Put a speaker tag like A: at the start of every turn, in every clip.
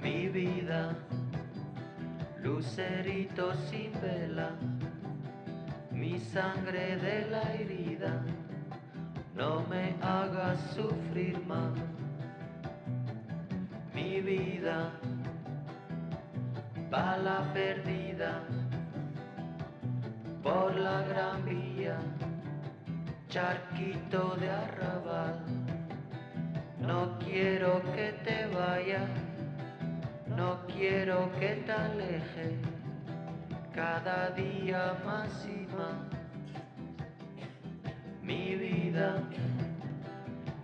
A: Mi vida, lucerito sin vela, mi sangre de la herida, no me hagas sufrir más. Mi vida, bala perdida, por la gran vía, charquito de arrabal. No quiero que te vayas, no quiero que te alejes, cada día más y más. Mi vida,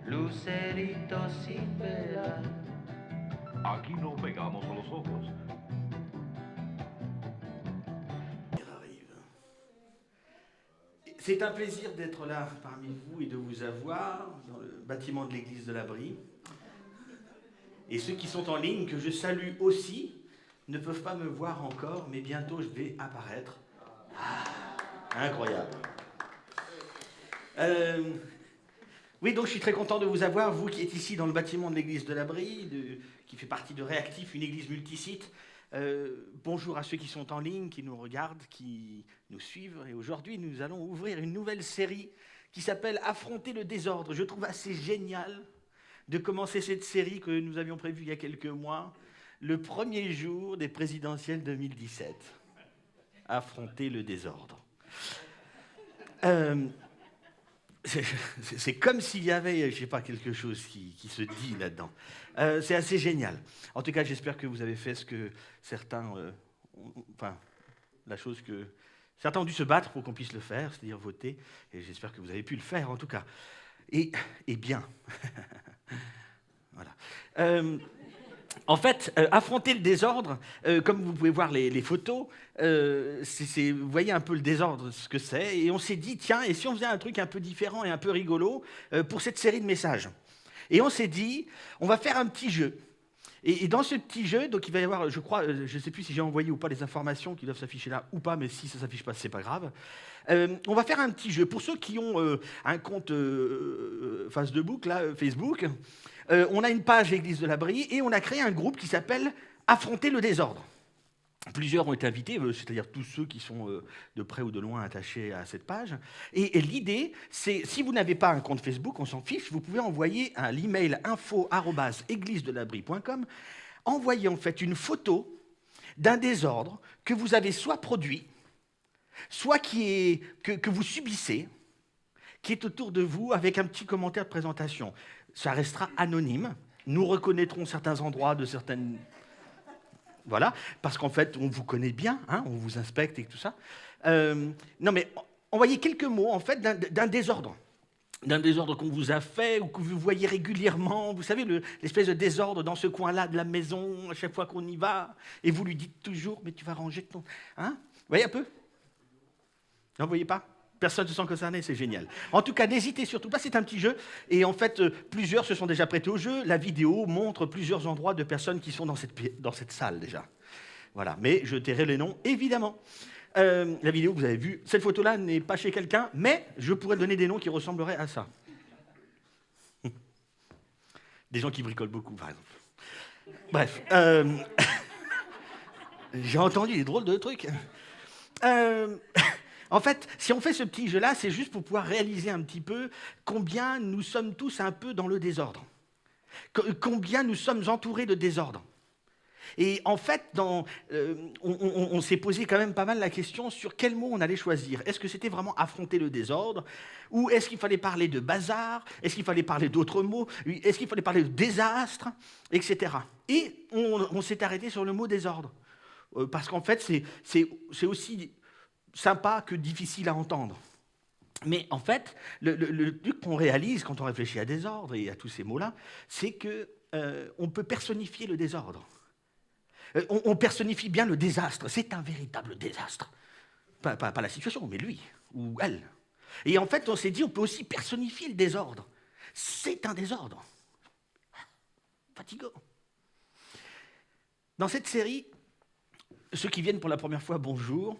A: lucerito sin vela.
B: Aquí no pegamos los ojos.
C: C'est un plaisir d'être là parmi vous et de vous avoir dans le bâtiment de l'église de la Brie. Et ceux qui sont en ligne, que je salue aussi, ne peuvent pas me voir encore, mais bientôt je vais apparaître. Ah, incroyable. Oui, donc je suis très content de vous avoir, vous qui êtes ici dans le bâtiment de l'église de la Brie, qui fait partie de Réactif, une église multisite. Bonjour à ceux qui sont en ligne, qui nous regardent, qui nous suivent. Et aujourd'hui, nous allons ouvrir une nouvelle série qui s'appelle « Affronter le désordre ». Je trouve assez génial de commencer cette série que nous avions prévue il y a quelques mois, le premier jour des présidentielles 2017. Affronter le désordre. C'est comme s'il y avait, je ne sais pas, quelque chose qui se dit là-dedans. C'est assez génial. En tout cas, j'espère que vous avez fait ce que certains... la chose que... Certains ont dû se battre pour qu'on puisse le faire, c'est-à-dire voter, et j'espère que vous avez pu le faire, en tout cas. Et bien. Voilà. En fait, affronter le désordre, comme vous pouvez voir les photos, vous voyez un peu le désordre, ce que c'est, et on s'est dit, tiens, et si on faisait un truc un peu différent et un peu rigolo pour cette série de messages. Et on s'est dit, on va faire un petit jeu. Et dans ce petit jeu, donc il va y avoir, je crois, je ne sais plus si j'ai envoyé ou pas les informations qui doivent s'afficher là ou pas, mais si ça ne s'affiche pas, c'est pas grave. On va faire un petit jeu. Pour ceux qui ont un compte Facebook, on a une page Église de la Brie et on a créé un groupe qui s'appelle Affronter le désordre. Plusieurs ont été invités, c'est-à-dire tous ceux qui sont de près ou de loin attachés à cette page. Et l'idée, c'est, si vous n'avez pas un compte Facebook, on s'en fiche, vous pouvez envoyer l'email info@églisedelabrie.com, envoyer en fait une photo d'un désordre que vous avez soit produit, soit que vous subissez, qui est autour de vous avec un petit commentaire de présentation. Ça restera anonyme. Nous reconnaîtrons certains endroits de certaines... Voilà, parce qu'en fait, on vous connaît bien, hein, on vous inspecte et tout ça. Non, mais envoyez quelques mots, en fait, d'un désordre qu'on vous a fait ou que vous voyez régulièrement. Vous savez, l'espèce de désordre dans ce coin-là de la maison, à chaque fois qu'on y va, et vous lui dites toujours, mais tu vas ranger ton... Hein, vous voyez un peu? Non, vous voyez pas? Personne ne se sent concerné, c'est génial. En tout cas, n'hésitez surtout pas, c'est un petit jeu. Et en fait, plusieurs se sont déjà prêtés au jeu. La vidéo montre plusieurs endroits de personnes qui sont dans cette salle déjà. Voilà, mais je tairai les noms, évidemment. La vidéo que vous avez vue, cette photo-là n'est pas chez quelqu'un, mais je pourrais donner des noms qui ressembleraient à ça. Des gens qui bricolent beaucoup, par exemple. Bref. J'ai entendu des drôles de trucs. En fait, si on fait ce petit jeu-là, c'est juste pour pouvoir réaliser un petit peu combien nous sommes tous un peu dans le désordre. Combien nous sommes entourés de désordre. Et en fait, on s'est posé quand même pas mal la question sur quel mot on allait choisir. Est-ce que c'était vraiment affronter le désordre? Ou est-ce qu'il fallait parler de bazar? Est-ce qu'il fallait parler d'autres mots? Est-ce qu'il fallait parler de désastre? Etc. Et on s'est arrêté sur le mot désordre. Parce qu'en fait, c'est aussi... sympa que difficile à entendre. Mais en fait, le truc qu'on réalise quand on réfléchit à désordre et à tous ces mots-là, c'est qu'on peut personnifier le désordre. On personnifie bien le désastre. C'est un véritable désastre. Pas la situation, mais lui ou elle. Et en fait, on s'est dit, on peut aussi personnifier le désordre. C'est un désordre. Fatigant. Dans cette série, ceux qui viennent pour la première fois, bonjour.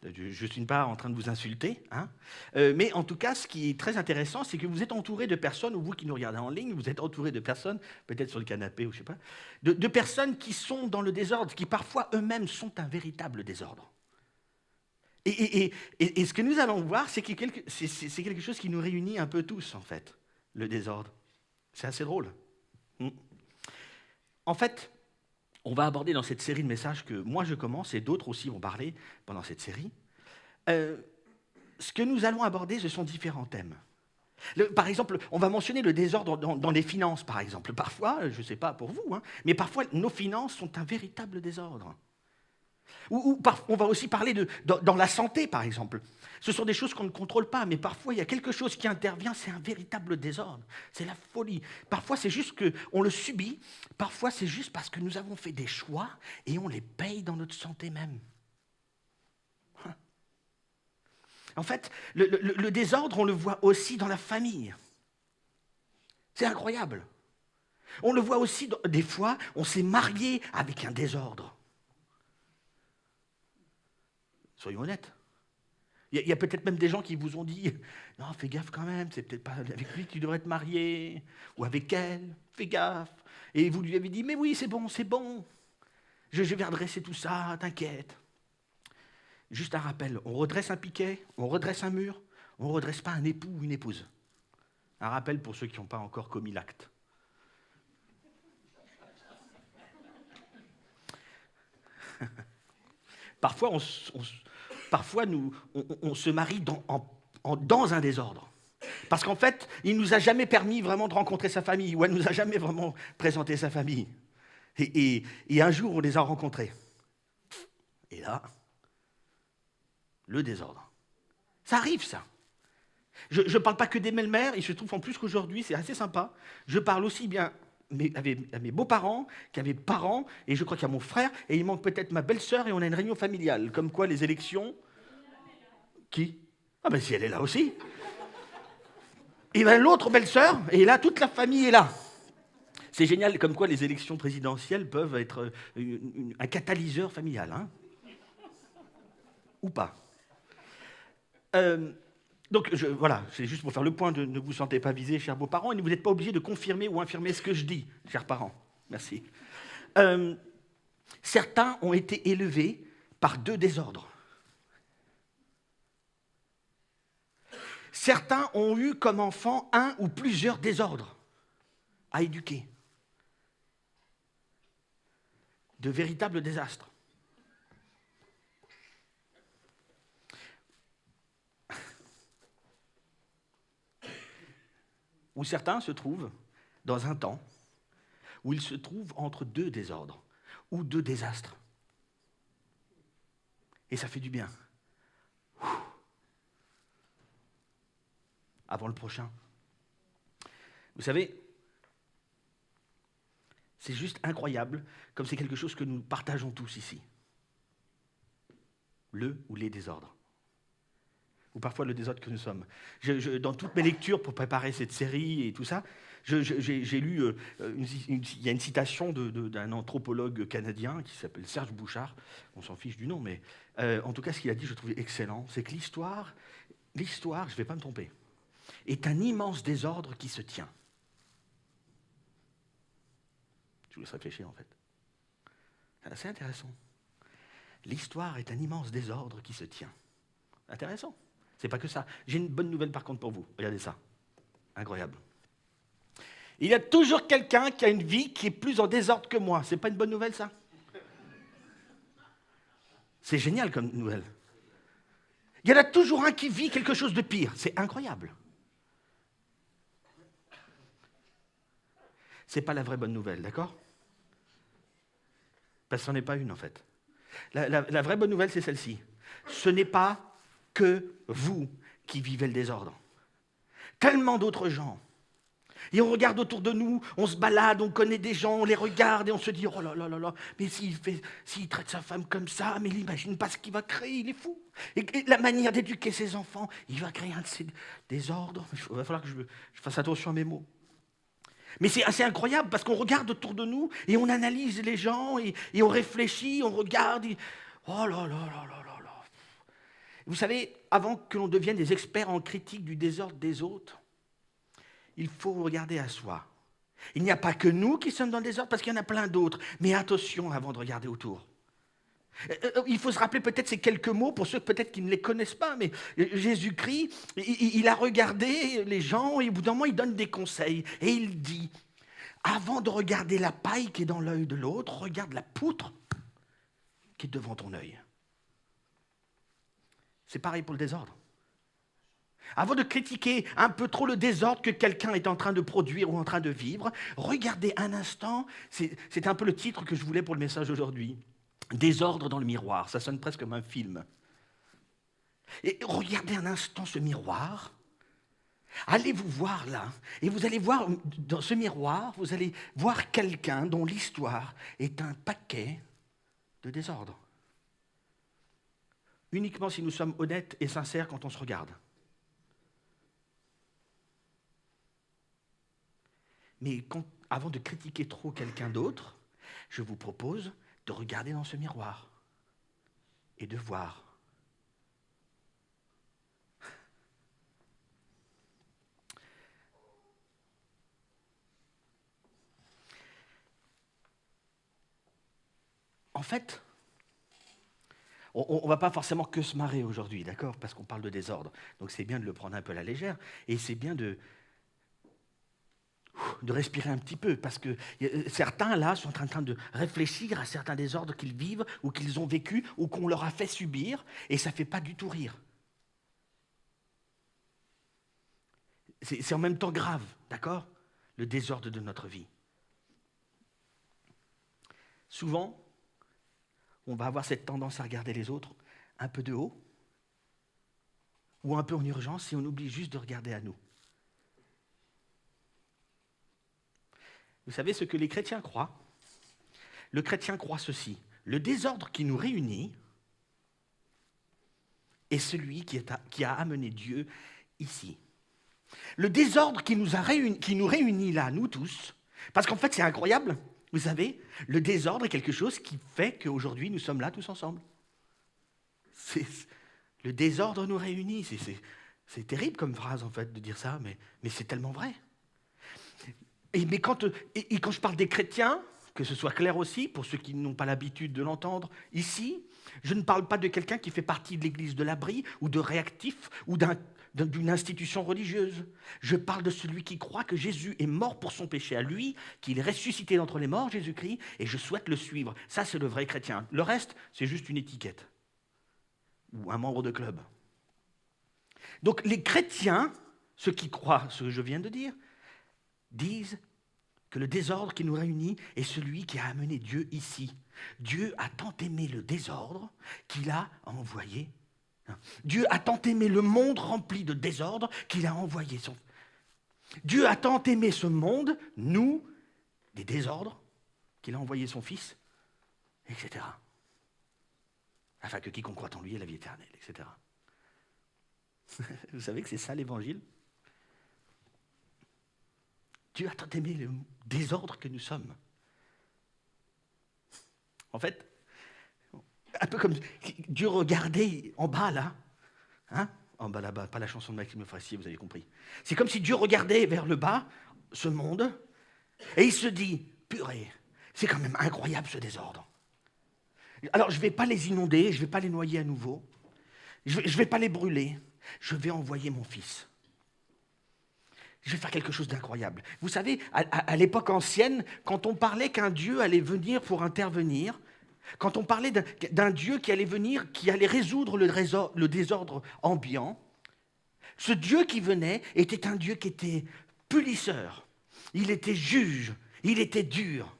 C: Je ne suis pas en train de vous insulter, hein. Mais en tout cas, ce qui est très intéressant, c'est que vous êtes entouré de personnes, ou vous qui nous regardez en ligne, vous êtes entouré de personnes, peut-être sur le canapé ou je ne sais pas, de personnes qui sont dans le désordre, qui parfois eux-mêmes sont un véritable désordre. Et ce que nous allons voir, c'est quelque chose qui nous réunit un peu tous, en fait, le désordre. C'est assez drôle. En fait, on va aborder dans cette série de messages que moi je commence, et d'autres aussi vont parler pendant cette série. Ce que nous allons aborder, ce sont différents thèmes. Par exemple, on va mentionner le désordre dans les finances, par exemple. Parfois, je ne sais pas pour vous, hein, mais parfois nos finances sont un véritable désordre. Ou on va aussi parler dans la santé, par exemple. Ce sont des choses qu'on ne contrôle pas, mais parfois il y a quelque chose qui intervient, c'est un véritable désordre, c'est la folie. Parfois c'est juste qu'on le subit, parfois c'est juste parce que nous avons fait des choix et on les paye dans notre santé même. En fait, le désordre, on le voit aussi dans la famille. C'est incroyable. On le voit aussi, des fois, on s'est marié avec un désordre. Soyons honnêtes. Il y a peut-être même des gens qui vous ont dit « Non, fais gaffe quand même, c'est peut-être pas avec lui que tu devrais te marier, ou avec elle, fais gaffe. » Et vous lui avez dit « Mais oui, c'est bon, je vais redresser tout ça, t'inquiète. » Juste un rappel, on redresse un piquet, on redresse un mur, on ne redresse pas un époux ou une épouse. Un rappel pour ceux qui n'ont pas encore commis l'acte. Parfois, on se marie dans un désordre. Parce qu'en fait, il ne nous a jamais permis vraiment de rencontrer sa famille, ou elle ne nous a jamais vraiment présenté sa famille. Et un jour, on les a rencontrés. Et là, le désordre. Ça arrive, ça. Je ne parle pas que des belles-mères, il se trouve en plus qu'aujourd'hui, c'est assez sympa, je parle aussi bien à mes beaux-parents qu'à mes parents, et je crois qu'il y a mon frère, et il manque peut-être ma belle-sœur, et on a une réunion familiale. Comme quoi, les élections... Qui? Ah ben si elle est là aussi. Et bien l'autre belle-sœur, et là, toute la famille est là. C'est génial, comme quoi les élections présidentielles peuvent être un catalyseur familial, hein? Ou pas. Donc voilà, c'est juste pour faire le point, ne vous sentez pas visés, chers beaux-parents, et vous n'êtes pas obligés de confirmer ou infirmer ce que je dis, chers parents. Merci. Certains ont été élevés par deux désordres. Certains ont eu comme enfants un ou plusieurs désordres à éduquer. De véritables désastres. Ou certains se trouvent dans un temps où ils se trouvent entre deux désordres ou deux désastres. Et ça fait du bien. Avant le prochain. Vous savez, c'est juste incroyable, comme c'est quelque chose que nous partageons tous ici. Le ou les désordres. Ou parfois le désordre que nous sommes. Dans toutes mes lectures pour préparer cette série et tout ça, j'ai lu, il y a une citation d'un anthropologue canadien qui s'appelle Serge Bouchard, on s'en fiche du nom, mais en tout cas ce qu'il a dit, je trouvais excellent, c'est que l'histoire, je ne vais pas me tromper, est un immense désordre qui se tient. Je vous laisse réfléchir en fait. C'est assez intéressant. L'histoire est un immense désordre qui se tient. Intéressant. C'est pas que ça. J'ai une bonne nouvelle par contre pour vous. Regardez ça. Incroyable. Il y a toujours quelqu'un qui a une vie qui est plus en désordre que moi. C'est pas une bonne nouvelle ça? C'est génial comme nouvelle. Il y en a toujours un qui vit quelque chose de pire. C'est incroyable. C'est pas la vraie bonne nouvelle, d'accord? Parce que ce n'en est pas une en fait. La vraie bonne nouvelle, c'est celle-ci. Ce n'est pas que vous qui vivez le désordre. Tellement d'autres gens. Et on regarde autour de nous, on se balade, on connaît des gens, on les regarde et on se dit « Oh là là là là, mais s'il traite sa femme comme ça, mais il n'imagine pas ce qu'il va créer, il est fou. » Et la manière d'éduquer ses enfants, il va créer un de ces désordres. Il va falloir que je fasse attention à mes mots. Mais c'est assez incroyable parce qu'on regarde autour de nous et on analyse les gens et on réfléchit, on regarde. Oh là là là là là là. Vous savez, avant que l'on devienne des experts en critique du désordre des autres, il faut regarder à soi. Il n'y a pas que nous qui sommes dans le désordre, parce qu'il y en a plein d'autres. Mais attention avant de regarder autour. Il faut se rappeler peut-être ces quelques mots, pour ceux peut-être qui ne les connaissent pas, mais Jésus-Christ, il a regardé les gens, et au bout d'un moment, il donne des conseils. Et il dit, avant de regarder la paille qui est dans l'œil de l'autre, regarde la poutre qui est devant ton œil. C'est pareil pour le désordre. Avant de critiquer un peu trop le désordre que quelqu'un est en train de produire ou en train de vivre, regardez un instant, c'est un peu le titre que je voulais pour le message aujourd'hui. Désordre dans le miroir, ça sonne presque comme un film. Et regardez un instant ce miroir, allez vous voir là, et vous allez voir dans ce miroir, vous allez voir quelqu'un dont l'histoire est un paquet de désordre. Uniquement si nous sommes honnêtes et sincères quand on se regarde. Mais avant de critiquer trop quelqu'un d'autre, je vous propose de regarder dans ce miroir et de voir. En fait, on ne va pas forcément que se marrer aujourd'hui, d'accord? Parce qu'on parle de désordre. Donc c'est bien de le prendre un peu à la légère et c'est bien de respirer un petit peu, parce que certains, là, sont en train de réfléchir à certains désordres qu'ils vivent, ou qu'ils ont vécu, ou qu'on leur a fait subir, et ça ne fait pas du tout rire. C'est en même temps grave, d'accord? Le désordre de notre vie. Souvent, on va avoir cette tendance à regarder les autres un peu de haut, ou un peu en urgence, et on oublie juste de regarder à nous. Vous savez ce que les chrétiens croient? Le chrétien croit ceci. Le désordre qui nous réunit est celui qui a amené Dieu ici. Le désordre qui nous réunit là, nous tous, parce qu'en fait c'est incroyable, vous savez, le désordre est quelque chose qui fait qu'aujourd'hui nous sommes là tous ensemble. Le désordre nous réunit, c'est terrible comme phrase en fait de dire ça, mais c'est tellement vrai. Mais quand je parle des chrétiens, que ce soit clair aussi, pour ceux qui n'ont pas l'habitude de l'entendre ici, je ne parle pas de quelqu'un qui fait partie de l'église de l'abri, ou de réactif, ou d'une institution religieuse. Je parle de celui qui croit que Jésus est mort pour son péché à lui, qu'il est ressuscité d'entre les morts, Jésus-Christ, et je souhaite le suivre. Ça, c'est le vrai chrétien. Le reste, c'est juste une étiquette, ou un membre de club. Donc les chrétiens, ceux qui croient ce que je viens de dire, disent que le désordre qui nous réunit est celui qui a amené Dieu ici. Dieu a tant aimé le désordre qu'il a envoyé. Dieu a tant aimé le monde rempli de désordre qu'il a envoyé son... Dieu a tant aimé ce monde, nous, des désordres, qu'il a envoyé son Fils, etc. Afin que quiconque croit en lui ait la vie éternelle, etc. Vous savez que c'est ça l'évangile? Dieu a tant aimé le désordre que nous sommes. En fait, un peu comme Dieu regardait en bas là, hein? En bas là-bas, pas la chanson de Maxime Le Frassier, vous avez compris. C'est comme si Dieu regardait vers le bas, ce monde, et il se dit, purée, c'est quand même incroyable ce désordre. Alors je ne vais pas les inonder, je ne vais pas les noyer à nouveau, je ne vais pas les brûler, je vais envoyer mon Fils. Je vais faire quelque chose d'incroyable. Vous savez, à l'époque ancienne, quand on parlait qu'un Dieu allait venir pour intervenir, quand on parlait d'un Dieu qui allait venir, qui allait résoudre le désordre ambiant, ce Dieu qui venait était un Dieu qui était punisseur, il était juge, il était dur.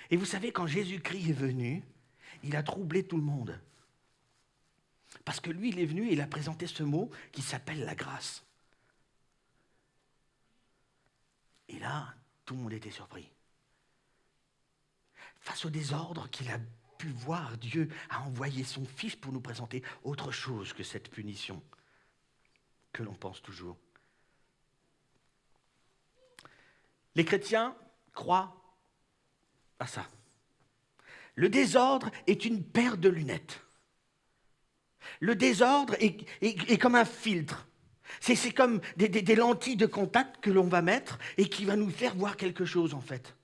C: Et vous savez, quand Jésus-Christ est venu, il a troublé tout le monde. Parce que lui, il est venu et il a présenté ce mot qui s'appelle la grâce. Et là, tout le monde était surpris. Face au désordre qu'il a pu voir, Dieu a envoyé son Fils pour nous présenter autre chose que cette punition que l'on pense toujours. Les chrétiens croient à ça. Le désordre est une paire de lunettes. Le désordre est comme un filtre. C'est comme des lentilles de contact que l'on va mettre et qui va nous faire voir quelque chose en fait.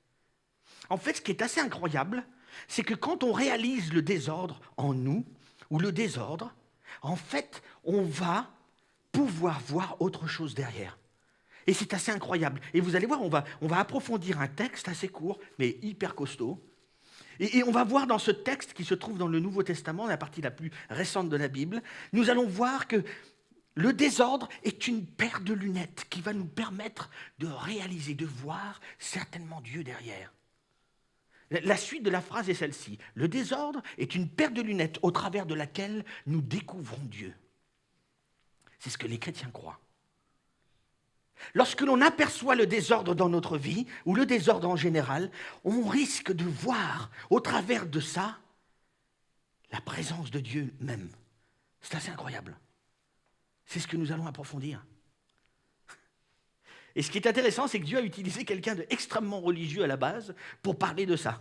C: En fait, ce qui est assez incroyable, c'est que quand on réalise le désordre en nous, ou le désordre, en fait, on va pouvoir voir autre chose derrière. Et c'est assez incroyable. Et vous allez voir, on va approfondir un texte assez court, mais hyper costaud. Et on va voir dans ce texte qui se trouve dans le Nouveau Testament, la partie la plus récente de la Bible, nous allons voir que le désordre est une paire de lunettes qui va nous permettre de réaliser, de voir certainement Dieu derrière. La suite de la phrase est celle-ci. Le désordre est une paire de lunettes au travers de laquelle nous découvrons Dieu. C'est ce que les chrétiens croient. Lorsque l'on aperçoit le désordre dans notre vie, ou le désordre en général, on risque de voir au travers de ça la présence de Dieu même. C'est assez incroyable. C'est ce que nous allons approfondir. Et ce qui est intéressant, c'est que Dieu a utilisé quelqu'un d'extrêmement religieux à la base pour parler de ça.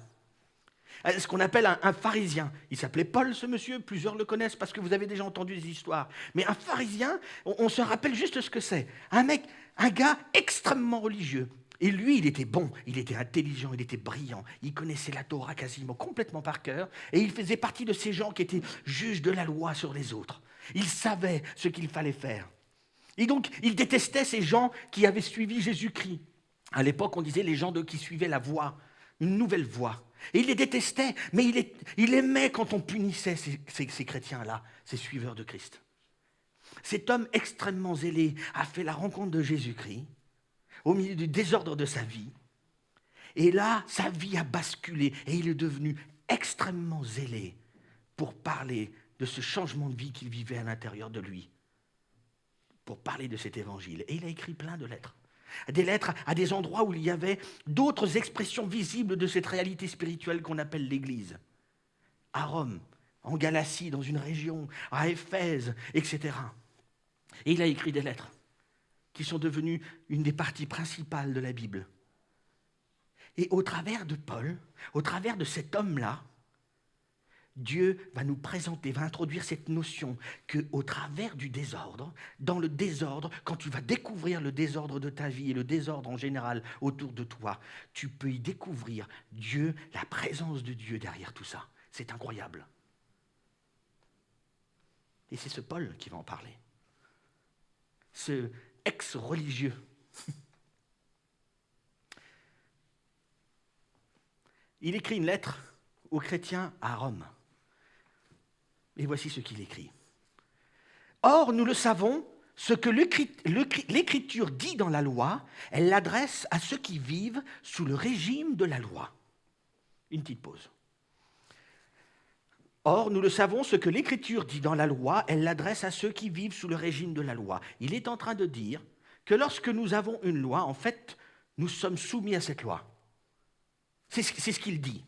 C: Ce qu'on appelle un pharisien. Il s'appelait Paul, ce monsieur, plusieurs le connaissent parce que vous avez déjà entendu des histoires. Mais un pharisien, on se rappelle juste ce que c'est. Un gars extrêmement religieux. Et lui, il était bon, il était intelligent, il était brillant. Il connaissait la Torah quasiment complètement par cœur. Et il faisait partie de ces gens qui étaient juges de la loi sur les autres. Il savait ce qu'il fallait faire. Et donc, il détestait ces gens qui avaient suivi Jésus-Christ. À l'époque, on disait les gens qui suivaient la voie, une nouvelle voie. Et il les détestait, mais il aimait quand on punissait ces chrétiens-là, ces suiveurs de Christ. Cet homme extrêmement zélé a fait la rencontre de Jésus-Christ au milieu du désordre de sa vie. Et là, sa vie a basculé et il est devenu extrêmement zélé pour parler de ce changement de vie qu'il vivait à l'intérieur de lui, pour parler de cet évangile. Et il a écrit plein de lettres. Des lettres à des endroits où il y avait d'autres expressions visibles de cette réalité spirituelle qu'on appelle l'Église. À Rome, en Galatie, dans une région, à Éphèse, etc. Et il a écrit des lettres qui sont devenues une des parties principales de la Bible. Et au travers de Paul, au travers de cet homme-là, Dieu va nous présenter, va introduire cette notion qu'au travers du désordre, dans le désordre, quand tu vas découvrir le désordre de ta vie et le désordre en général autour de toi, tu peux y découvrir Dieu, la présence de Dieu derrière tout ça. C'est incroyable. Et c'est ce Paul qui va en parler. Ce ex-religieux. Il écrit une lettre aux chrétiens à Rome. Et voici ce qu'il écrit. « Or, nous le savons, ce que l'Écriture dit dans la loi, elle l'adresse à ceux qui vivent sous le régime de la loi. » Une petite pause. « Or, nous le savons, ce que l'Écriture dit dans la loi, elle l'adresse à ceux qui vivent sous le régime de la loi. » Il est en train de dire que lorsque nous avons une loi, en fait, nous sommes soumis à cette loi. C'est ce qu'il dit.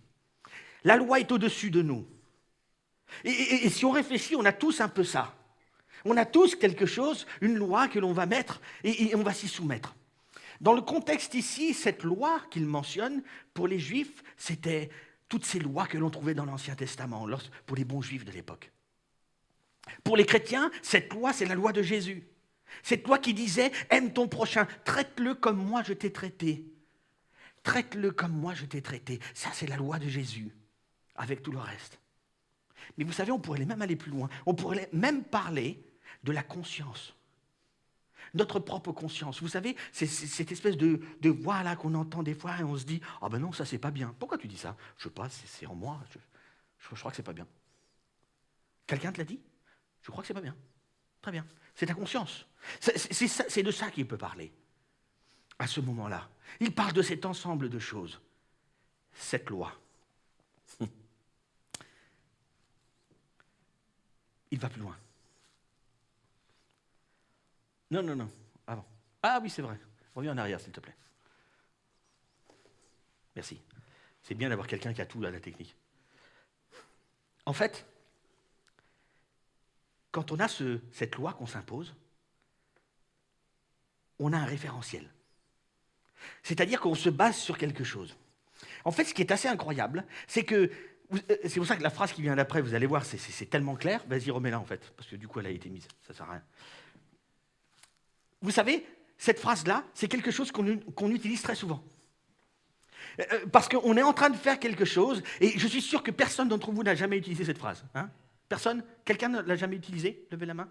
C: La loi est au-dessus de nous. Et si on réfléchit, on a tous un peu ça. On a tous quelque chose, une loi que l'on va mettre et on va s'y soumettre. Dans le contexte ici, cette loi qu'il mentionne, pour les Juifs, c'était toutes ces lois que l'on trouvait dans l'Ancien Testament, pour les bons Juifs de l'époque. Pour les chrétiens, cette loi, c'est la loi de Jésus. Cette loi qui disait « Aime ton prochain, traite-le comme moi je t'ai traité. Traite-le comme moi je t'ai traité. » Ça, c'est la loi de Jésus, avec tout le reste. Mais vous savez, on pourrait même aller plus loin. On pourrait même parler de la conscience. Notre propre conscience. Vous savez, c'est cette espèce de voix là qu'on entend des fois et on se dit « Ah ben non, ça c'est pas bien. » Pourquoi tu dis ça? Je sais pas, c'est en moi. Je crois que c'est pas bien. Quelqu'un te l'a dit? Je crois que c'est pas bien. Très bien. C'est ta conscience. C'est de ça qu'il peut parler. À ce moment-là. Il parle de cet ensemble de choses. Cette loi. Il va plus loin. Non, avant. Ah oui, c'est vrai. Reviens en arrière, s'il te plaît. Merci. C'est bien d'avoir quelqu'un qui a tout à la technique. En fait, quand on a cette loi qu'on s'impose, on a un référentiel. C'est-à-dire qu'on se base sur quelque chose. En fait, ce qui est assez incroyable, c'est que C'est pour ça que la phrase qui vient d'après, vous allez voir, c'est tellement clair. Vas-y, remets-la en fait, parce que du coup, elle a été mise. Ça ne sert à rien. Vous savez, cette phrase-là, c'est quelque chose qu'on utilise très souvent. Parce qu'on est en train de faire quelque chose, et je suis sûr que personne d'entre vous n'a jamais utilisé cette phrase. Hein? Personne? Quelqu'un ne l'a jamais utilisée? Levez la main.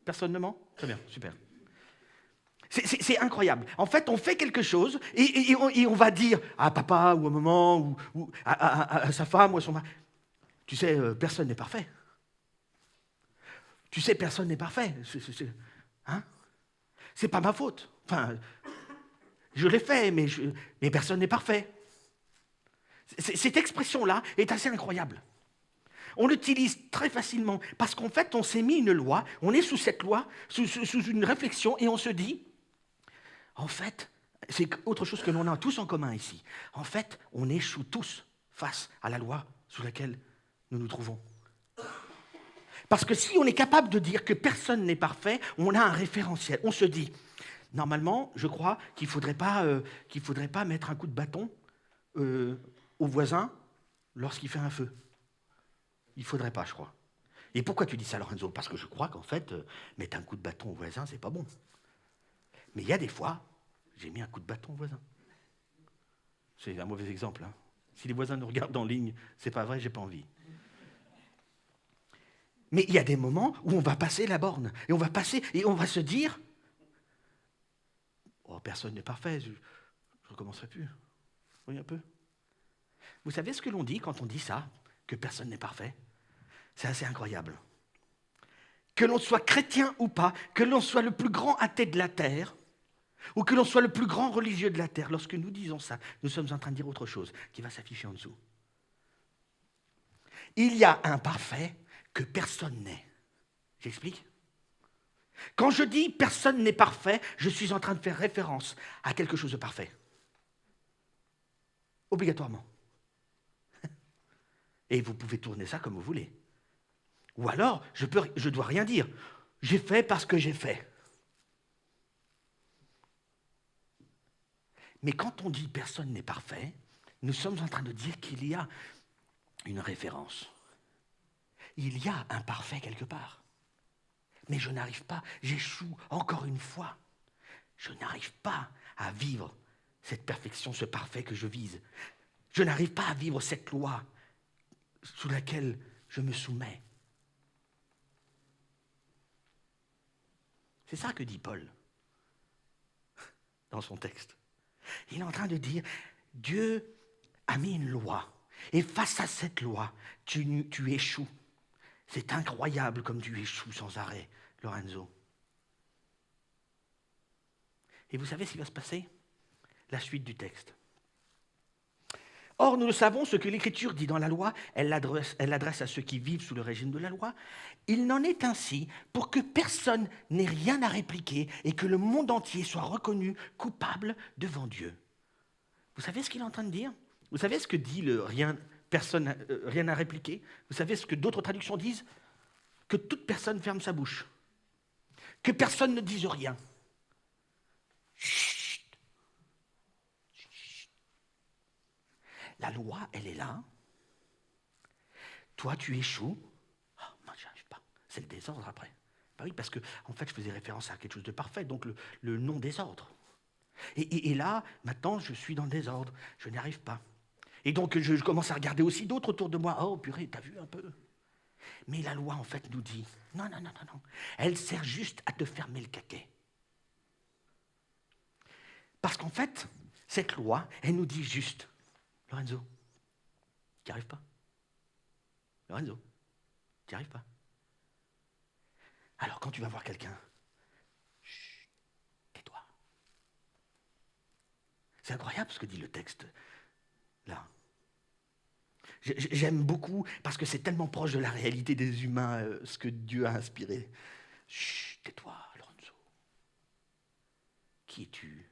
C: Personne ne ment? Très bien, super. C'est incroyable. En fait, on fait quelque chose et on va dire à papa ou à maman ou à sa femme ou à son mari, tu sais, personne n'est parfait. Tu sais, personne n'est parfait. Hein? C'est pas ma faute. Enfin, je l'ai fait, mais personne n'est parfait. Cette expression-là est assez incroyable. On l'utilise très facilement parce qu'en fait, on s'est mis une loi, on est sous cette loi, sous une réflexion et on se dit, en fait, c'est autre chose que l'on a tous en commun ici. En fait, on échoue tous face à la loi sous laquelle nous nous trouvons. Parce que si on est capable de dire que personne n'est parfait, on a un référentiel. On se dit, normalement, je crois qu'il ne faudrait pas mettre un coup de bâton au voisin lorsqu'il fait un feu. Il ne faudrait pas, je crois. Et pourquoi tu dis ça, Lorenzo? Parce que je crois qu'en fait, mettre un coup de bâton au voisin, c'est pas bon. Mais il y a des fois, j'ai mis un coup de bâton au voisin. C'est un mauvais exemple. Hein. Si les voisins nous regardent en ligne, c'est pas vrai, j'ai pas envie. Mais il y a des moments où on va passer la borne. Et on va se dire, oh, personne n'est parfait, je ne recommencerai plus. Oui, un peu. Vous savez ce que l'on dit quand on dit ça, que personne n'est parfait? C'est assez incroyable. Que l'on soit chrétien ou pas, que l'on soit le plus grand athée de la terre, ou que l'on soit le plus grand religieux de la terre, lorsque nous disons ça, nous sommes en train de dire autre chose qui va s'afficher en dessous. Il y a un parfait que personne n'est. J'explique? Quand je dis personne n'est parfait, je suis en train de faire référence à quelque chose de parfait. Obligatoirement. Et vous pouvez tourner ça comme vous voulez. Ou alors, je ne dois rien dire. J'ai fait parce que j'ai fait. Mais quand on dit personne n'est parfait, nous sommes en train de dire qu'il y a une référence. Il y a un parfait quelque part. Mais je n'arrive pas, j'échoue encore une fois. Je n'arrive pas à vivre cette perfection, ce parfait que je vise. Je n'arrive pas à vivre cette loi sous laquelle je me soumets. C'est ça que dit Paul dans son texte. Il est en train de dire, Dieu a mis une loi, et face à cette loi, tu échoues. C'est incroyable comme tu échoues sans arrêt, Lorenzo. Et vous savez ce qui va se passer? La suite du texte. Or, nous le savons, ce que l'Écriture dit dans la loi, elle l'adresse à ceux qui vivent sous le régime de la loi. Il n'en est ainsi pour que personne n'ait rien à répliquer et que le monde entier soit reconnu coupable devant Dieu. Vous savez ce qu'il est en train de dire? Vous savez ce que dit le rien, personne, rien à répliquer? Vous savez ce que d'autres traductions disent? Que toute personne ferme sa bouche. Que personne ne dise rien. Chut. La loi, elle est là. Toi, tu échoues. Oh, moi, j'y arrive pas. C'est le désordre après. Ben oui, parce que, en fait, je faisais référence à quelque chose de parfait, donc le non-désordre. Et là, maintenant, je suis dans le désordre. Je n'y arrive pas. Et donc, je commence à regarder aussi d'autres autour de moi. Oh, purée, t'as vu un peu? Mais la loi, en fait, nous dit, non. Elle sert juste à te fermer le caquet. Parce qu'en fait, cette loi, elle nous dit juste, Lorenzo, tu n'y arrives pas. Lorenzo, tu n'y arrives pas. Alors, quand tu vas voir quelqu'un, chut, tais-toi. C'est incroyable ce que dit le texte, là. J'aime beaucoup, parce que c'est tellement proche de la réalité des humains, ce que Dieu a inspiré. Chut, tais-toi, Lorenzo. Qui es-tu?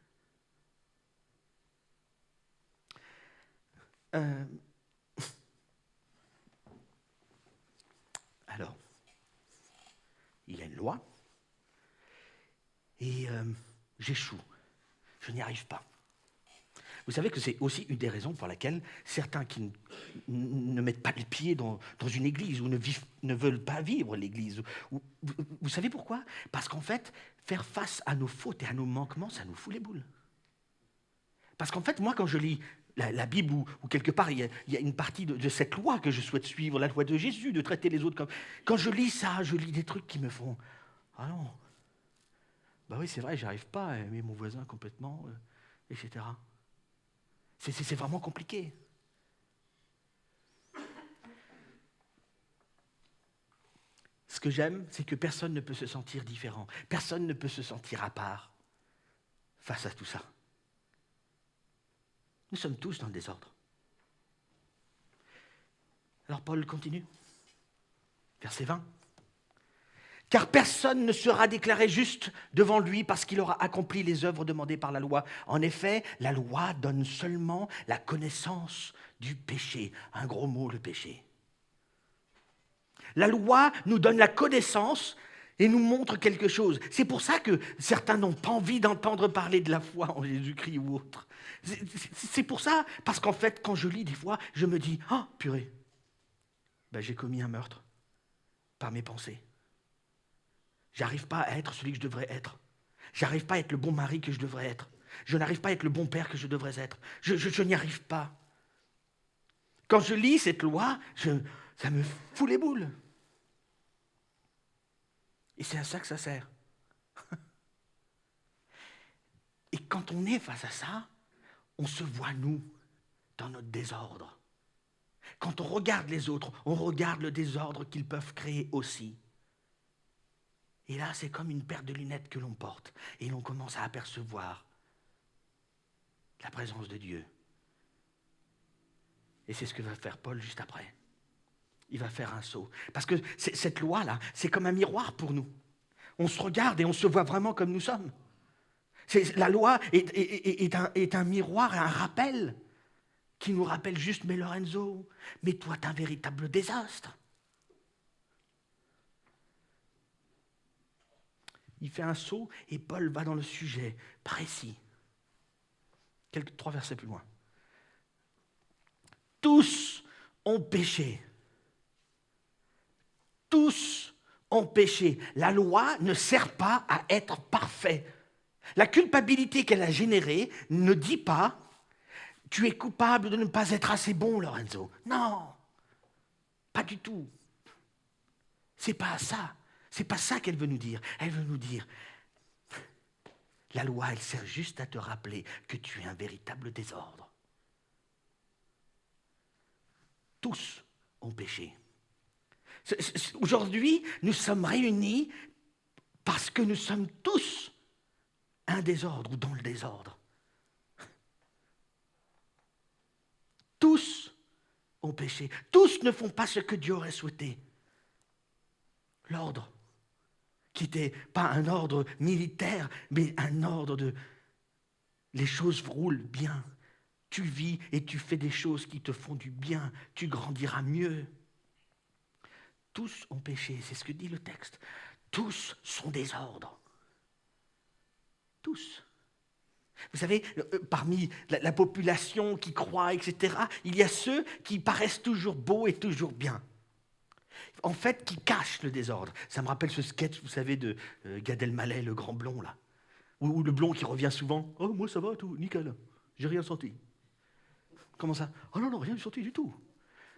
C: Alors, il y a une loi, et j'échoue. Je n'y arrive pas. Vous savez que c'est aussi une des raisons pour laquelle certains qui ne mettent pas les pieds dans une église ou ne veulent pas vivre l'église. Vous savez pourquoi? Parce qu'en fait, faire face à nos fautes et à nos manquements, ça nous fout les boules. Parce qu'en fait, moi, quand je lis la Bible, ou quelque part, il y a une partie de cette loi que je souhaite suivre, la loi de Jésus, de traiter les autres comme... Quand je lis ça, je lis des trucs qui me font... Ah non, bah oui, c'est vrai, j'arrive pas à aimer mon voisin complètement, etc. C'est vraiment compliqué. Ce que j'aime, c'est que personne ne peut se sentir différent. Personne ne peut se sentir à part face à tout ça. Nous sommes tous dans le désordre. Alors Paul continue. Verset 20. Car personne ne sera déclaré juste devant lui parce qu'il aura accompli les œuvres demandées par la loi. En effet, la loi donne seulement la connaissance du péché. Un gros mot, le péché. La loi nous donne la connaissance et nous montre quelque chose. C'est pour ça que certains n'ont pas envie d'entendre parler de la foi en Jésus-Christ ou autre. C'est pour ça, parce qu'en fait, quand je lis des fois, je me dis « Ah, purée, ben, j'ai commis un meurtre par mes pensées. J'arrive pas à être celui que je devrais être. J'arrive pas à être le bon mari que je devrais être. Je n'arrive pas à être le bon père que je devrais être. Je n'y arrive pas. » Quand je lis cette loi, ça me fout les boules. Et c'est à ça que ça sert. Et quand on est face à ça, on se voit, nous, dans notre désordre. Quand on regarde les autres, on regarde le désordre qu'ils peuvent créer aussi. Et là, c'est comme une paire de lunettes que l'on porte. Et l'on commence à apercevoir la présence de Dieu. Et c'est ce que va faire Paul juste après. Il va faire un saut. Parce que cette loi-là, c'est comme un miroir pour nous. On se regarde et on se voit vraiment comme nous sommes. La loi est un miroir et un rappel qui nous rappelle juste, mais Lorenzo, mais toi, t'es un véritable désastre. Il fait un saut et Paul va dans le sujet précis. 3 versets plus loin. Tous ont péché. Tous ont péché. La loi ne sert pas à être parfait. La culpabilité qu'elle a générée ne dit pas « Tu es coupable de ne pas être assez bon, Lorenzo ». Non, pas du tout. C'est pas ça. C'est pas ça qu'elle veut nous dire. Elle veut nous dire « La loi, elle sert juste à te rappeler que tu es un véritable désordre. » Tous ont péché. Aujourd'hui, nous sommes réunis parce que nous sommes tous un désordre ou dans le désordre. Tous ont péché. Tous ne font pas ce que Dieu aurait souhaité. L'ordre, qui n'était pas un ordre militaire, mais un ordre de... Les choses roulent bien. Tu vis et tu fais des choses qui te font du bien. Tu grandiras mieux. Tous ont péché, c'est ce que dit le texte. Tous sont désordres. Tous. Vous savez, parmi la population qui croit, etc., il y a ceux qui paraissent toujours beaux et toujours bien. En fait, qui cachent le désordre. Ça me rappelle ce sketch, vous savez, de Gad Elmaleh, le grand blond, là. Ou le blond qui revient souvent. « Oh, moi, ça va, tout, nickel. J'ai rien senti. » Comment ça? « Oh non, non, rien senti du tout. »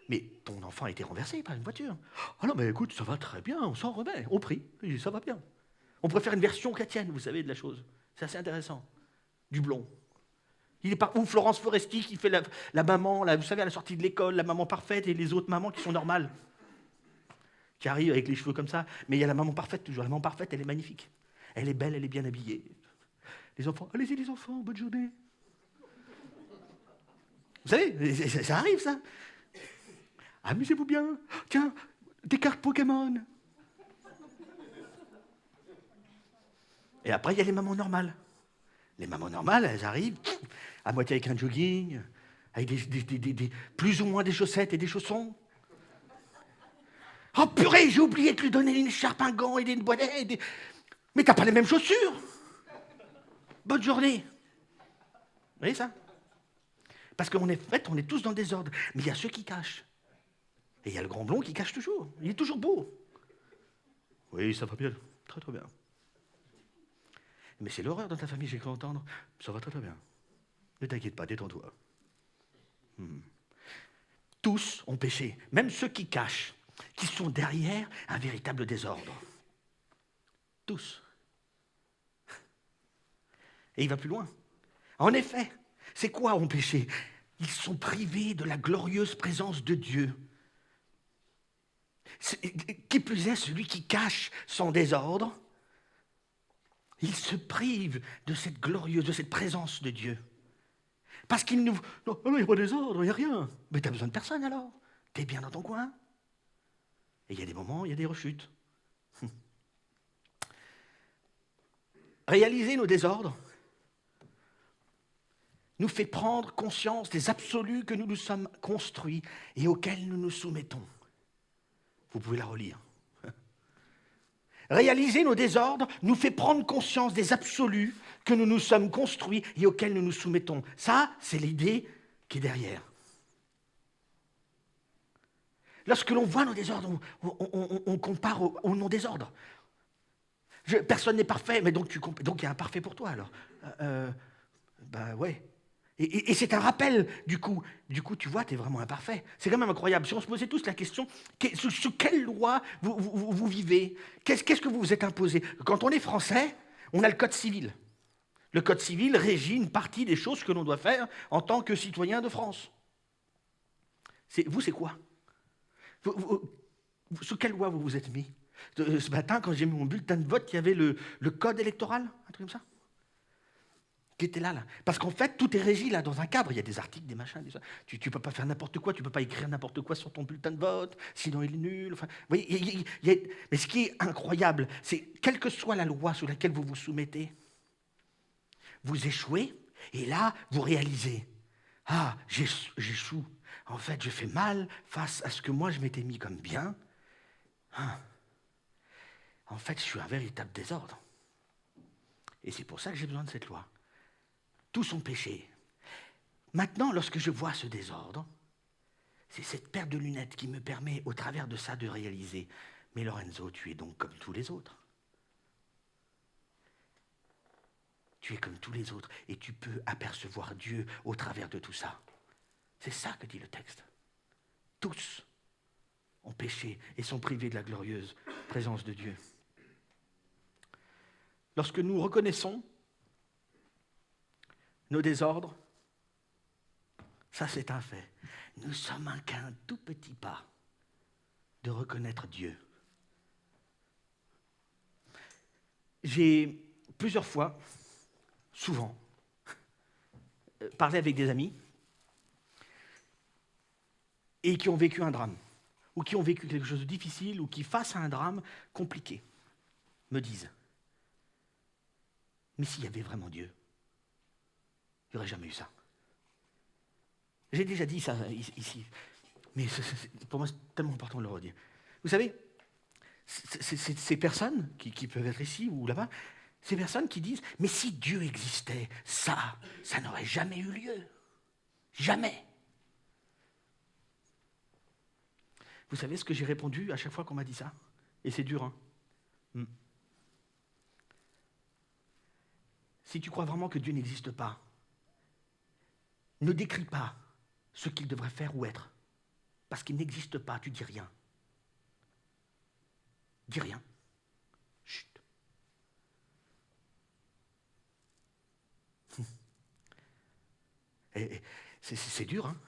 C: Mais ton enfant a été renversé par une voiture. « Ah non, mais écoute, ça va très bien, on s'en remet, on prie, et ça va bien. » On préfère une version chrétienne, vous savez, de la chose. C'est assez intéressant. Du blond. Il est ou Florence Foresti qui fait la maman, vous savez, à la sortie de l'école, la maman parfaite, et les autres mamans qui sont normales. Qui arrivent avec les cheveux comme ça. Mais il y a la maman parfaite toujours. La maman parfaite, elle est magnifique. Elle est belle, elle est bien habillée. Les enfants, allez-y les enfants, bonne journée. Vous savez, ça arrive ça. Amusez-vous bien. Tiens, des cartes Pokémon. Et après, il y a les mamans normales. Les mamans normales, elles arrivent à moitié avec un jogging, avec des plus ou moins des chaussettes et des chaussons. Oh purée, j'ai oublié de lui donner une écharpe, un gant et une boîte. Mais t'as pas les mêmes chaussures. Bonne journée. Vous voyez ça? Parce qu'en fait, on est tous dans le désordre. Mais il y a ceux qui cachent. Et il y a le grand blond qui cache toujours. Il est toujours beau. Oui, ça va bien. Très, très bien. Mais c'est l'horreur dans ta famille, j'ai cru entendre. Ça va très, très bien. Ne t'inquiète pas, détends-toi. Tous ont péché. Même ceux qui cachent, qui sont derrière un véritable désordre. Tous. Et il va plus loin. En effet, c'est quoi ont péché? Ils sont privés de la glorieuse présence de Dieu. Qui plus est, celui qui cache son désordre, il se prive de cette glorieuse, de cette présence de Dieu. Parce qu'il nous... Non, il n'y a pas de désordre, il n'y a rien. Mais tu n'as besoin de personne alors. Tu es bien dans ton coin. Et il y a des moments, il y a des rechutes. Réaliser nos désordres nous fait prendre conscience des absolus que nous nous sommes construits et auxquels nous nous soumettons. Vous pouvez la relire. Réaliser nos désordres nous fait prendre conscience des absolus que nous nous sommes construits et auxquels nous nous soumettons. Ça, c'est l'idée qui est derrière. Lorsque l'on voit nos désordres, on compare au non-désordre. Personne n'est parfait, mais donc il y a un parfait pour toi alors. Ouais. Et c'est un rappel, du coup, tu vois, tu es vraiment imparfait. C'est quand même incroyable. Si on se posait tous la question, sous quelle loi vous vivez? Qu'est-ce que vous vous êtes imposé? Quand on est français, on a le code civil. Le code civil régit une partie des choses que l'on doit faire en tant que citoyen de France. Vous, c'est quoi? Sous quelle loi vous vous êtes mis? Ce matin, quand j'ai mis mon bulletin de vote, il y avait le code électoral, un truc comme ça, qui était là. Parce qu'en fait, tout est régi là, dans un cadre. Il y a des articles, des machins, des ça. Tu ne peux pas faire n'importe quoi, tu ne peux pas écrire n'importe quoi sur ton bulletin de vote, sinon il est nul. Enfin, vous voyez, mais ce qui est incroyable, c'est quelle que soit la loi sous laquelle vous vous soumettez, vous échouez, et là, vous réalisez, ah, j'échoue. En fait, je fais mal face à ce que moi je m'étais mis comme bien. Ah. En fait, je suis un véritable désordre. Et c'est pour ça que j'ai besoin de cette loi. Tous sont péchés. Maintenant, lorsque je vois ce désordre, c'est cette paire de lunettes qui me permet, au travers de ça, de réaliser, mais Lorenzo, tu es donc comme tous les autres. Tu es comme tous les autres et tu peux apercevoir Dieu au travers de tout ça. C'est ça que dit le texte. Tous ont péché et sont privés de la glorieuse présence de Dieu. Lorsque nous reconnaissons nos désordres, ça c'est un fait. Nous sommes qu'un tout petit pas de reconnaître Dieu. J'ai plusieurs fois, souvent, parlé avec des amis et qui ont vécu un drame, ou qui ont vécu quelque chose de difficile, ou qui, face à un drame compliqué, me disent « Mais s'il y avait vraiment Dieu, il n'y aurait jamais eu ça. » J'ai déjà dit ça ici, mais pour moi c'est tellement important de le redire. Vous savez, ces personnes qui peuvent être ici ou là-bas, ces personnes qui disent « Mais si Dieu existait, ça n'aurait jamais eu lieu. Jamais. » Vous savez ce que j'ai répondu à chaque fois qu'on m'a dit ça? Et c'est dur, hein? Si tu crois vraiment que Dieu n'existe pas, ne décris pas ce qu'il devrait faire ou être. Parce qu'il n'existe pas, tu dis rien. Dis rien. Chut. C'est dur, hein?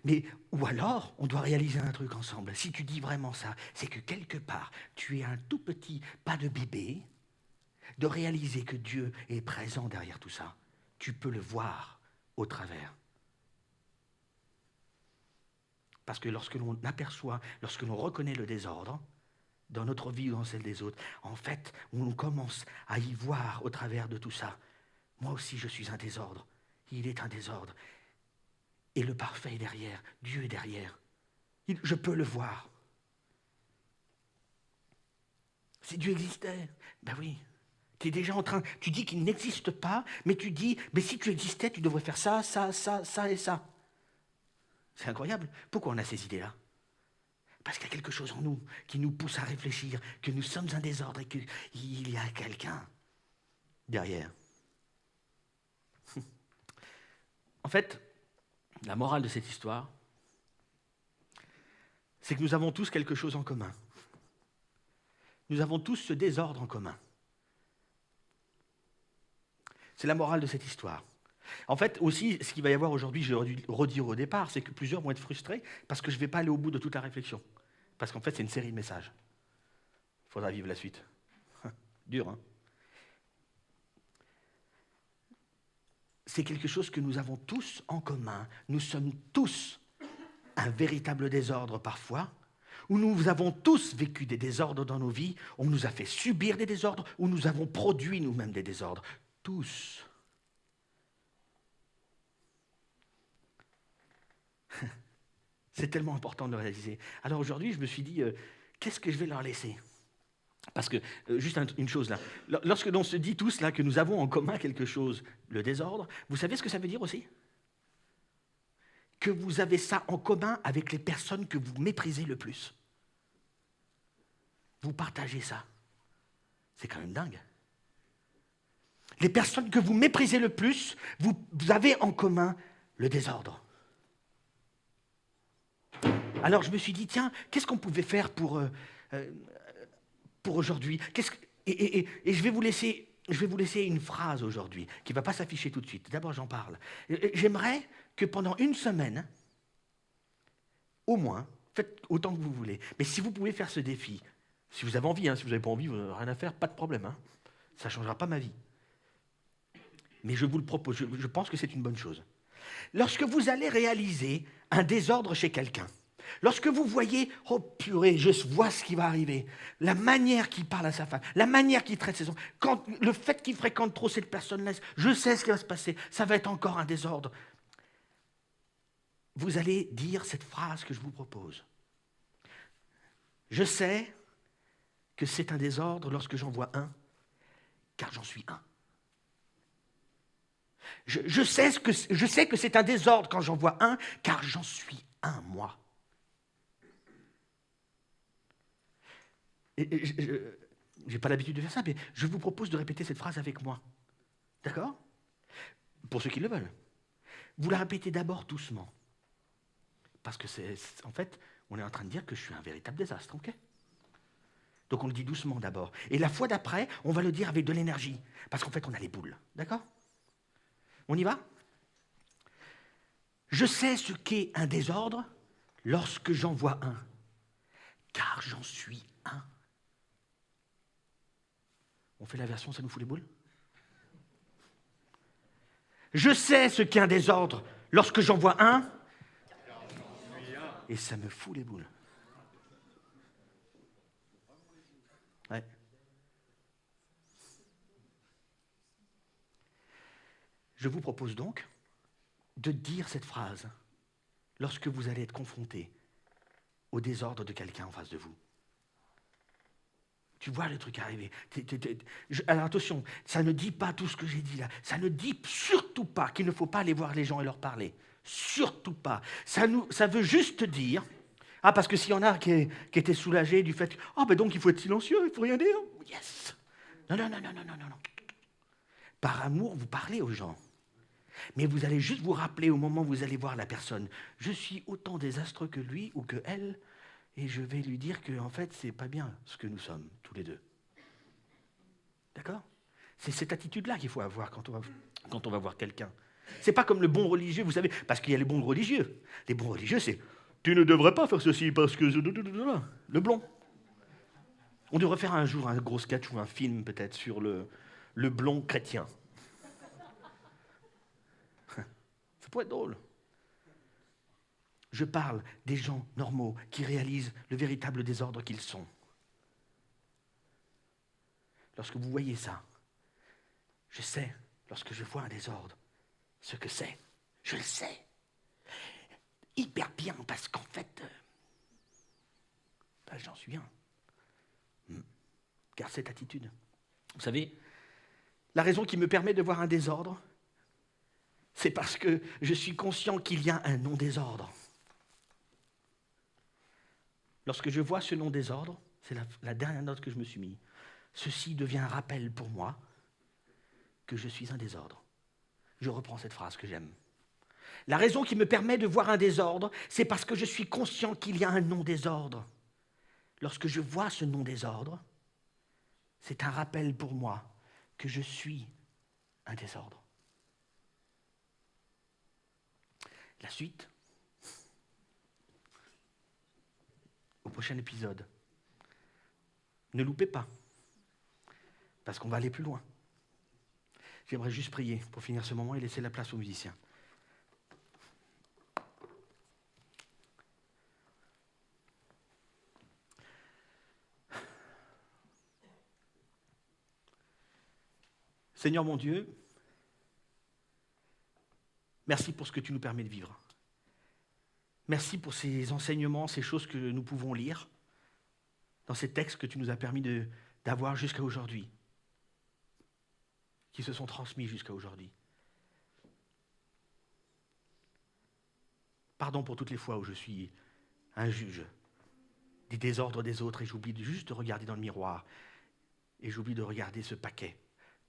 C: Mais, ou alors, on doit réaliser un truc ensemble. Si tu dis vraiment ça, c'est que quelque part, tu es un tout petit pas de bébé de réaliser que Dieu est présent derrière tout ça. Tu peux le voir au travers. Parce que lorsque l'on aperçoit, lorsque l'on reconnaît le désordre, dans notre vie ou dans celle des autres, en fait, on commence à y voir au travers de tout ça. Moi aussi, je suis un désordre. Il est un désordre. Et le parfait est derrière. Dieu est derrière. Je peux le voir. Si Dieu existait, ben oui, Tu es déjà en train, tu dis qu'il n'existe pas, mais tu dis, mais si tu existais, tu devrais faire ça, ça, ça, ça et ça. C'est incroyable. Pourquoi on a ces idées-là? Parce qu'il y a quelque chose en nous qui nous pousse à réfléchir, que nous sommes un désordre et qu'il y a quelqu'un derrière. En fait, la morale de cette histoire, c'est que nous avons tous quelque chose en commun. Nous avons tous ce désordre en commun. C'est la morale de cette histoire. En fait, aussi, ce qu'il va y avoir aujourd'hui, je l'ai redire au départ, c'est que plusieurs vont être frustrés parce que je ne vais pas aller au bout de toute la réflexion. Parce qu'en fait, c'est une série de messages. Il faudra vivre la suite. Dur, hein? C'est quelque chose que nous avons tous en commun. Nous sommes tous un véritable désordre parfois, où nous avons tous vécu des désordres dans nos vies, on nous a fait subir des désordres, où nous avons produit nous-mêmes des désordres. Tous. C'est tellement important de le réaliser. Alors aujourd'hui, je me suis dit, qu'est-ce que je vais leur laisser? Parce que, juste une chose là, lorsque l'on se dit tous là que nous avons en commun quelque chose, le désordre, vous savez ce que ça veut dire aussi? Que vous avez ça en commun avec les personnes que vous méprisez le plus. Vous partagez ça. C'est quand même dingue. Les personnes que vous méprisez le plus, vous avez en commun le désordre. Alors je me suis dit, tiens, qu'est-ce qu'on pouvait faire pour aujourd'hui? Et je vais vous laisser une phrase aujourd'hui qui ne va pas s'afficher tout de suite. D'abord, j'en parle. J'aimerais que pendant une semaine, au moins, faites autant que vous voulez, mais si vous pouvez faire ce défi, si vous avez envie, hein, si vous n'avez pas envie, vous n'avez rien à faire, pas de problème. Hein. Ça ne changera pas ma vie. Mais je vous le propose, je pense que c'est une bonne chose. Lorsque vous allez réaliser un désordre chez quelqu'un, lorsque vous voyez, oh purée, je vois ce qui va arriver, la manière qu'il parle à sa femme, la manière qu'il traite ses enfants, le fait qu'il fréquente trop cette personne-là, je sais ce qui va se passer, ça va être encore un désordre. Vous allez dire cette phrase que je vous propose. Je sais que c'est un désordre lorsque j'en vois un, car j'en suis un. Je sais que c'est un désordre quand j'en vois un, car j'en suis un, moi. Je n'ai pas l'habitude de faire ça, mais je vous propose de répéter cette phrase avec moi. D'accord? Pour ceux qui le veulent. Vous la répétez d'abord doucement. Parce que en fait, on est en train de dire que je suis un véritable désastre, ok? Donc on le dit doucement d'abord. Et la fois d'après, on va le dire avec de l'énergie. Parce qu'en fait, on a les boules. D'accord? On y va? Je sais ce qu'est un désordre lorsque j'en vois un. Car j'en suis un. On fait la version, ça nous fout les boules? Je sais ce qu'est un désordre lorsque j'en vois un. Et ça me fout les boules. Ouais. Je vous propose donc de dire cette phrase lorsque vous allez être confronté au désordre de quelqu'un en face de vous. Tu vois le truc arriver. Alors attention, ça ne dit pas tout ce que j'ai dit là. Ça ne dit surtout pas qu'il ne faut pas aller voir les gens et leur parler. Surtout pas. Ça veut juste dire... Ah, parce que s'il y en a qui étaient soulagés du fait... Ah, ben donc il faut être silencieux, il ne faut rien dire. Yes. Non. Par amour, vous parlez aux gens. Mais vous allez juste vous rappeler au moment où vous allez voir la personne. Je suis autant désastreux que lui ou que elle, et je vais lui dire que en fait, c'est pas bien ce que nous sommes, tous les deux. D'accord? C'est cette attitude-là qu'il faut avoir quand on va voir quelqu'un. C'est pas comme le bon religieux, vous savez, parce qu'il y a les bons religieux. Les bons religieux, c'est « tu ne devrais pas faire ceci parce que... » Le blond. On devrait faire un jour un gros sketch ou un film peut-être sur le blond chrétien. Ça pourrait être drôle. Je parle des gens normaux qui réalisent le véritable désordre qu'ils sont. Lorsque vous voyez ça, je sais, lorsque je vois un désordre, ce que c'est. Je le sais. Hyper bien, parce qu'en fait, j'en suis un. Car cette attitude, vous savez, La raison qui me permet de voir un désordre, c'est parce que je suis conscient qu'il y a un non-désordre. Lorsque je vois ce non-désordre, c'est la dernière note que je me suis mise, ceci devient un rappel pour moi que je suis un désordre. Je reprends cette phrase que j'aime. La raison qui me permet de voir un désordre, c'est parce que je suis conscient qu'il y a un non-désordre. Lorsque je vois ce non-désordre, c'est un rappel pour moi que je suis un désordre. La suite, au prochain épisode. Ne loupez pas, parce qu'on va aller plus loin. J'aimerais juste prier pour finir ce moment et laisser la place aux musiciens. Seigneur mon Dieu, merci pour ce que tu nous permets de vivre. Merci pour ces enseignements, ces choses que nous pouvons lire dans ces textes que tu nous as permis d'avoir jusqu'à aujourd'hui, qui se sont transmis jusqu'à aujourd'hui. Pardon pour toutes les fois où je suis un juge des désordres des autres et j'oublie juste de regarder dans le miroir et j'oublie de regarder ce paquet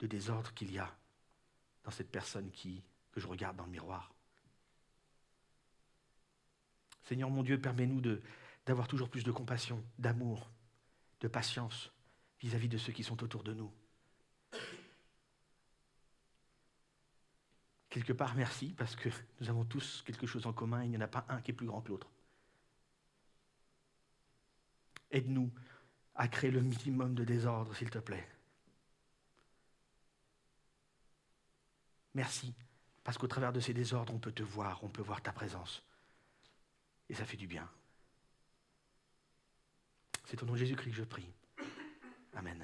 C: de désordre qu'il y a dans cette personne que je regarde dans le miroir. Seigneur mon Dieu, permets-nous d'avoir toujours plus de compassion, d'amour, de patience vis-à-vis de ceux qui sont autour de nous. Quelque part, merci, parce que nous avons tous quelque chose en commun, il n'y en a pas un qui est plus grand que l'autre. Aide-nous à créer le minimum de désordre, s'il te plaît. Merci, parce qu'au travers de ces désordres, on peut te voir, on peut voir ta présence. Et ça fait du bien. C'est au nom de Jésus-Christ que je prie. Amen.